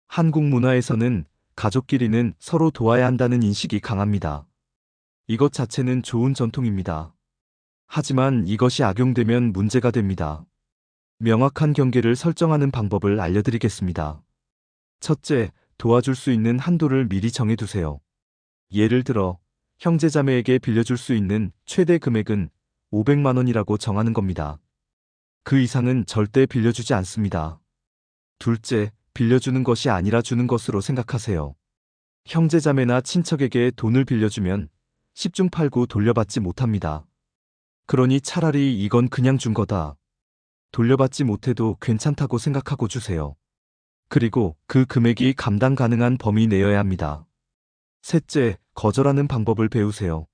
한국 문화에서는 가족끼리는 서로 도와야 한다는 인식이 강합니다. 이것 자체는 좋은 전통입니다. 하지만 이것이 악용되면 문제가 됩니다. 명확한 경계를 설정하는 방법을 알려드리겠습니다. 첫째, 도와줄 수 있는 한도를 미리 정해두세요. 예를 들어, 형제자매에게 빌려줄 수 있는 최대 금액은 500만 원이라고 정하는 겁니다. 그 이상은 절대 빌려주지 않습니다. 둘째, 빌려주는 것이 아니라 주는 것으로 생각하세요. 형제자매나 친척에게 돈을 빌려주면 10중 8구 돌려받지 못합니다. 그러니 차라리 이건 그냥 준 거다. 돌려받지 못해도 괜찮다고 생각하고 주세요. 그리고 그 금액이 감당 가능한 범위 내여야 합니다. 셋째, 거절하는 방법을 배우세요.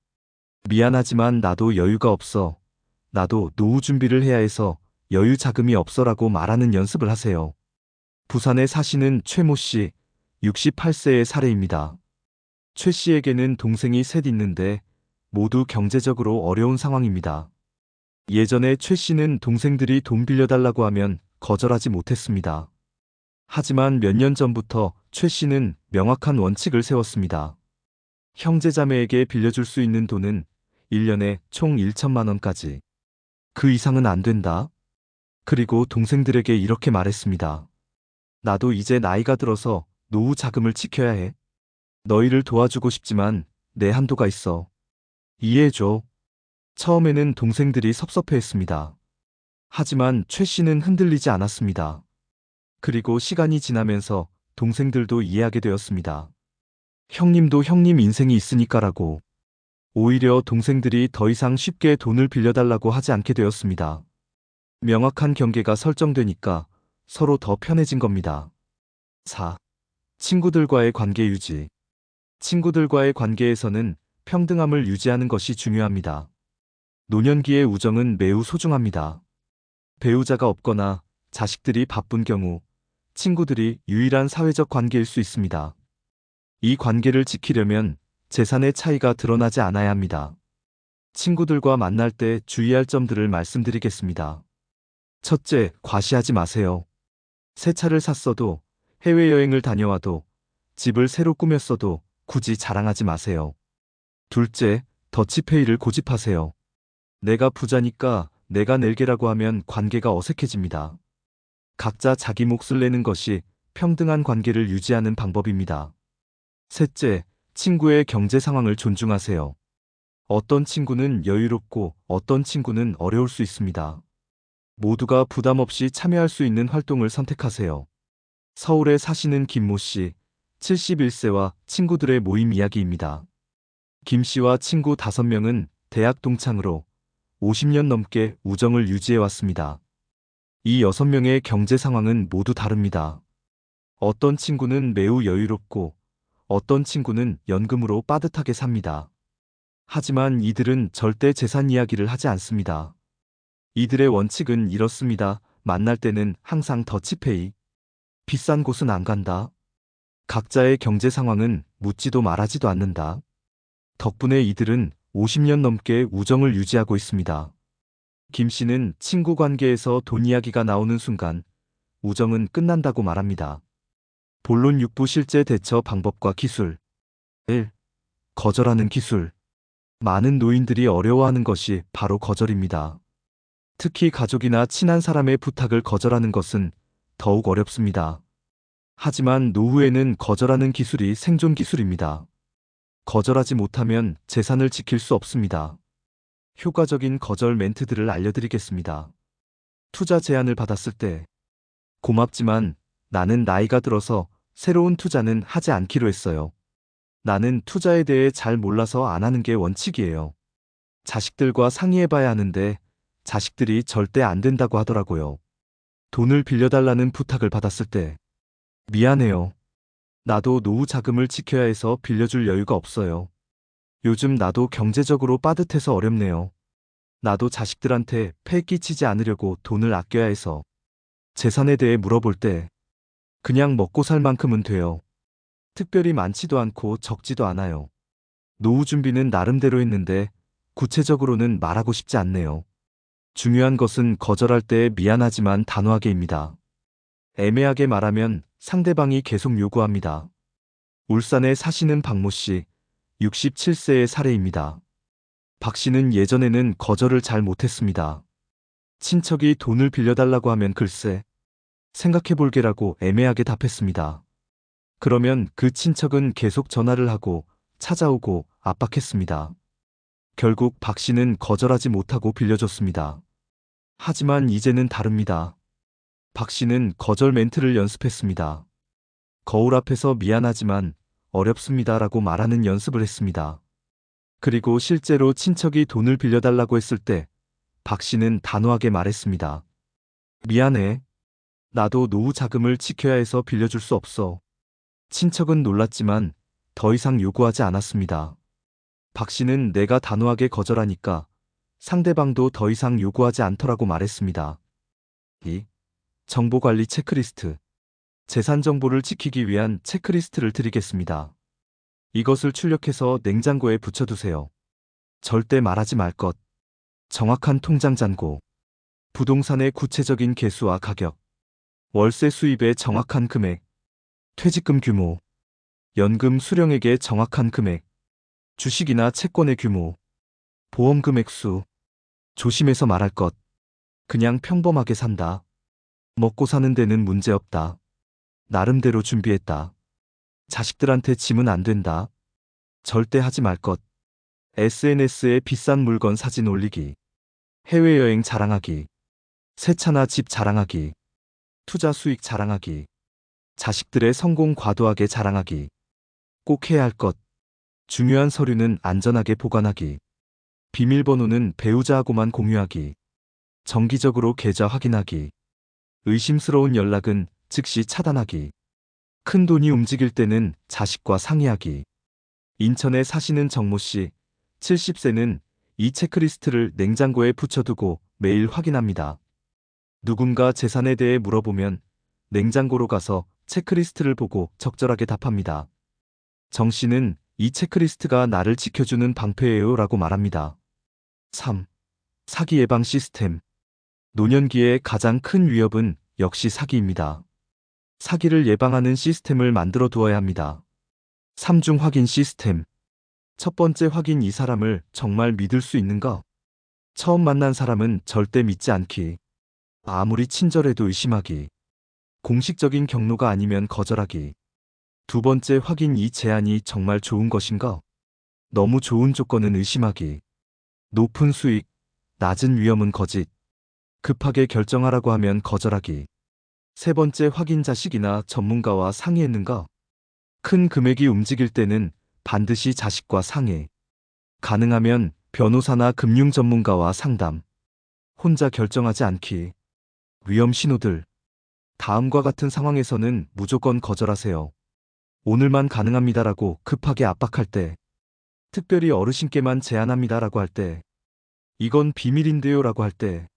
미안하지만 나도 여유가 없어. 나도 노후 준비를 해야 해서 여유 자금이 없어라고 말하는 연습을 하세요. 부산에 사시는 최모 씨, 68세의 사례입니다. 최 씨에게는 동생이 셋 있는데 모두 경제적으로 어려운 상황입니다. 예전에 최 씨는 동생들이 돈 빌려달라고 하면 거절하지 못했습니다. 하지만 몇 년 전부터 최 씨는 명확한 원칙을 세웠습니다. 형제자매에게 빌려줄 수 있는 돈은 1년에 총 1천만 원까지. 그 이상은 안 된다. 그리고 동생들에게 이렇게 말했습니다. 나도 이제 나이가 들어서 노후 자금을 지켜야 해. 너희를 도와주고 싶지만 내 한도가 있어. 이해해줘. 처음에는 동생들이 섭섭해했습니다. 하지만 최 씨는 흔들리지 않았습니다. 그리고 시간이 지나면서 동생들도 이해하게 되었습니다. 형님도 형님 인생이 있으니까라고. 오히려 동생들이 더 이상 쉽게 돈을 빌려달라고 하지 않게 되었습니다. 명확한 경계가 설정되니까 서로 더 편해진 겁니다. 4. 친구들과의 관계 유지. 친구들과의 관계에서는 평등함을 유지하는 것이 중요합니다. 노년기의 우정은 매우 소중합니다. 배우자가 없거나 자식들이 바쁜 경우 친구들이 유일한 사회적 관계일 수 있습니다. 이 관계를 지키려면 재산의 차이가 드러나지 않아야 합니다. 친구들과 만날 때 주의할 점들을 말씀드리겠습니다. 첫째, 과시하지 마세요. 새 차를 샀어도, 해외여행을 다녀와도, 집을 새로 꾸몄어도 굳이 자랑하지 마세요. 둘째, 더치페이를 고집하세요. 내가 부자니까 내가 낼게라고 하면 관계가 어색해집니다. 각자 자기 몫을 내는 것이 평등한 관계를 유지하는 방법입니다. 셋째, 친구의 경제 상황을 존중하세요. 어떤 친구는 여유롭고 어떤 친구는 어려울 수 있습니다. 모두가 부담 없이 참여할 수 있는 활동을 선택하세요. 서울에 사시는 김모 씨, 71세와 친구들의 모임 이야기입니다. 김 씨와 친구 5명은 대학 동창으로 50년 넘게 우정을 유지해 왔습니다. 이 6명의 경제 상황은 모두 다릅니다. 어떤 친구는 매우 여유롭고 어떤 친구는 연금으로 빠듯하게 삽니다. 하지만 이들은 절대 재산 이야기를 하지 않습니다. 이들의 원칙은 이렇습니다. 만날 때는 항상 더치페이. 비싼 곳은 안 간다. 각자의 경제 상황은 묻지도 말하지도 않는다. 덕분에 이들은 50년 넘게 우정을 유지하고 있습니다. 김 씨는 친구 관계에서 돈 이야기가 나오는 순간 우정은 끝난다고 말합니다. 본론 6부 실제 대처 방법과 기술. 1. 거절하는 기술. 많은 노인들이 어려워하는 것이 바로 거절입니다. 특히 가족이나 친한 사람의 부탁을 거절하는 것은 더욱 어렵습니다. 하지만 노후에는 거절하는 기술이 생존 기술입니다. 거절하지 못하면 재산을 지킬 수 없습니다. 효과적인 거절 멘트들을 알려드리겠습니다. 투자 제안을 받았을 때, 고맙지만 나는 나이가 들어서 새로운 투자는 하지 않기로 했어요. 나는 투자에 대해 잘 몰라서 안 하는 게 원칙이에요. 자식들과 상의해봐야 하는데 자식들이 절대 안 된다고 하더라고요. 돈을 빌려달라는 부탁을 받았을 때, 미안해요. 나도 노후 자금을 지켜야 해서 빌려줄 여유가 없어요. 요즘 나도 경제적으로 빠듯해서 어렵네요. 나도 자식들한테 폐 끼치지 않으려고 돈을 아껴야 해서. 재산에 대해 물어볼 때, 그냥 먹고 살 만큼은 돼요. 특별히 많지도 않고 적지도 않아요. 노후 준비는 나름대로 했는데 구체적으로는 말하고 싶지 않네요. 중요한 것은 거절할 때 미안하지만 단호하게입니다. 애매하게 말하면 상대방이 계속 요구합니다. 울산에 사시는 박모 씨, 67세의 사례입니다. 박 씨는 예전에는 거절을 잘 못했습니다. 친척이 돈을 빌려달라고 하면 글쎄, 생각해볼게라고 애매하게 답했습니다. 그러면 그 친척은 계속 전화를 하고 찾아오고 압박했습니다. 결국 박 씨는 거절하지 못하고 빌려줬습니다. 하지만 이제는 다릅니다. 박 씨는 거절 멘트를 연습했습니다. 거울 앞에서 미안하지만 어렵습니다라고 말하는 연습을 했습니다. 그리고 실제로 친척이 돈을 빌려달라고 했을 때 박 씨는 단호하게 말했습니다. 미안해. 나도 노후 자금을 지켜야 해서 빌려줄 수 없어. 친척은 놀랐지만 더 이상 요구하지 않았습니다. 박 씨는 내가 단호하게 거절하니까 상대방도 더 이상 요구하지 않더라고 말했습니다. 2. 정보관리 체크리스트. 재산 정보를 지키기 위한 체크리스트를 드리겠습니다. 이것을 출력해서 냉장고에 붙여두세요. 절대 말하지 말 것. 정확한 통장 잔고. 부동산의 구체적인 개수와 가격. 월세 수입의 정확한 금액. 퇴직금 규모. 연금 수령액의 정확한 금액. 주식이나 채권의 규모. 보험 금액 수. 조심해서 말할 것. 그냥 평범하게 산다. 먹고 사는 데는 문제 없다. 나름대로 준비했다. 자식들한테 지면 안 된다. 절대 하지 말 것. SNS에 비싼 물건 사진 올리기. 해외여행 자랑하기. 새 차나 집 자랑하기. 투자 수익 자랑하기. 자식들의 성공 과도하게 자랑하기. 꼭 해야 할 것. 중요한 서류는 안전하게 보관하기. 비밀번호는 배우자하고만 공유하기. 정기적으로 계좌 확인하기. 의심스러운 연락은 즉시 차단하기. 큰 돈이 움직일 때는 자식과 상의하기. 인천에 사시는 정모 씨, 70세는 이 체크리스트를 냉장고에 붙여두고 매일 확인합니다. 누군가 재산에 대해 물어보면 냉장고로 가서 체크리스트를 보고 적절하게 답합니다. 정 씨는 이 체크리스트가 나를 지켜주는 방패예요 라고 말합니다. 3. 사기 예방 시스템. 노년기의 가장 큰 위협은 역시 사기입니다. 사기를 예방하는 시스템을 만들어 두어야 합니다. 3중 확인 시스템. 첫 번째 확인, 이 사람을 정말 믿을 수 있는가? 처음 만난 사람은 절대 믿지 않기. 아무리 친절해도 의심하기. 공식적인 경로가 아니면 거절하기. 두 번째 확인, 이 제안이 정말 좋은 것인가? 너무 좋은 조건은 의심하기. 높은 수익, 낮은 위험은 거짓. 급하게 결정하라고 하면 거절하기. 세 번째 확인, 자식이나 전문가와 상의했는가? 큰 금액이 움직일 때는 반드시 자식과 상의. 가능하면 변호사나 금융 전문가와 상담. 혼자 결정하지 않기. 위험 신호들. 다음과 같은 상황에서는 무조건 거절하세요. 오늘만 가능합니다라고 급하게 압박할 때. 특별히 어르신께만 제안합니다라고 할 때. 이건 비밀인데요라고 할 때.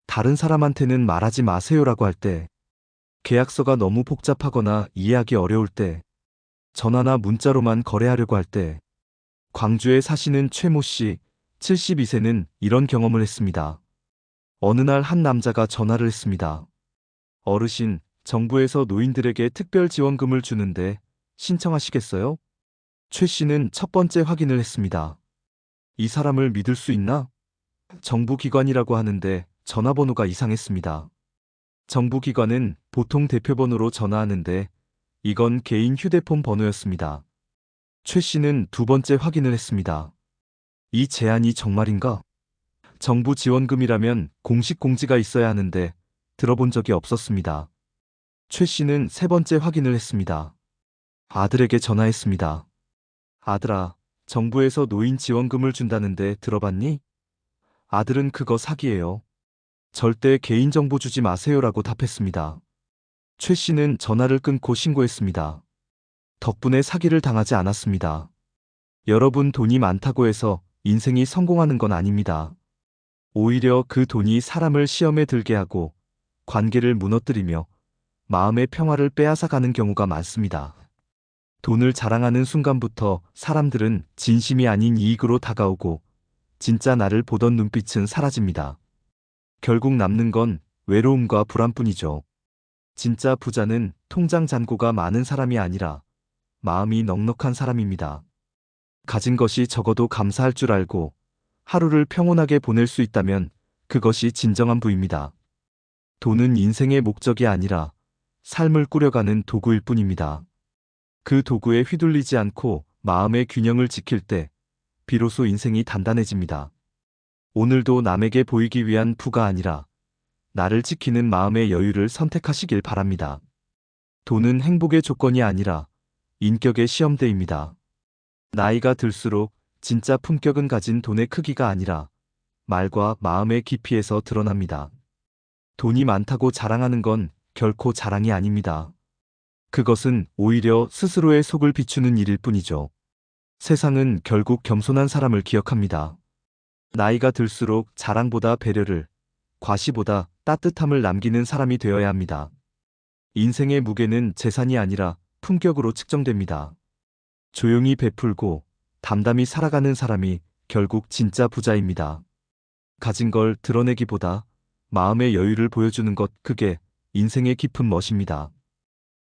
다른 사람한테는 말하지 마세요라고 할 때. 계약서가 너무 복잡하거나 이해하기 어려울 때. 전화나 문자로만 거래하려고 할 때. 광주에 사시는 최모 씨, 72세는 이런 경험을 했습니다. 어느 날 한 남자가 전화를 했습니다. 어르신, 정부에서 노인들에게 특별 지원금을 주는데 신청하시겠어요? 최 씨는 첫 번째 확인을 했습니다. 이 사람을 믿을 수 있나? 정부 기관이라고 하는데 전화번호가 이상했습니다. 정부 기관은 보통 대표번호로 전화하는데 이건 개인 휴대폰 번호였습니다. 최 씨는 두 번째 확인을 했습니다. 이 제안이 정말인가? 정부 지원금이라면 공식 공지가 있어야 하는데 들어본 적이 없었습니다. 최 씨는 세 번째 확인을 했습니다. 아들에게 전화했습니다. 아들아, 정부에서 노인 지원금을 준다는데 들어봤니? 아들은 그거 사기예요. 절대 개인정보 주지 마세요라고 답했습니다. 최 씨는 전화를 끊고 신고했습니다. 덕분에 사기를 당하지 않았습니다. 여러분, 돈이 많다고 해서 인생이 성공하는 건 아닙니다. 오히려 그 돈이 사람을 시험에 들게 하고 관계를 무너뜨리며 마음의 평화를 빼앗아가는 경우가 많습니다. 돈을 자랑하는 순간부터 사람들은 진심이 아닌 이익으로 다가오고 진짜 나를 보던 눈빛은 사라집니다. 결국 남는 건 외로움과 불안뿐이죠. 진짜 부자는 통장 잔고가 많은 사람이 아니라 마음이 넉넉한 사람입니다. 가진 것이 적어도 감사할 줄 알고 하루를 평온하게 보낼 수 있다면 그것이 진정한 부입니다. 돈은 인생의 목적이 아니라 삶을 꾸려가는 도구일 뿐입니다. 그 도구에 휘둘리지 않고 마음의 균형을 지킬 때 비로소 인생이 단단해집니다. 오늘도 남에게 보이기 위한 부가 아니라 나를 지키는 마음의 여유를 선택하시길 바랍니다. 돈은 행복의 조건이 아니라 인격의 시험대입니다. 나이가 들수록 진짜 품격은 가진 돈의 크기가 아니라 말과 마음의 깊이에서 드러납니다. 돈이 많다고 자랑하는 건 결코 자랑이 아닙니다. 그것은 오히려 스스로의 속을 비추는 일일 뿐이죠. 세상은 결국 겸손한 사람을 기억합니다. 나이가 들수록 자랑보다 배려를, 과시보다 따뜻함을 남기는 사람이 되어야 합니다. 인생의 무게는 재산이 아니라 품격으로 측정됩니다. 조용히 베풀고 담담히 살아가는 사람이 결국 진짜 부자입니다. 가진 걸 드러내기보다 마음의 여유를 보여주는 것, 그게 인생의 깊은 멋입니다.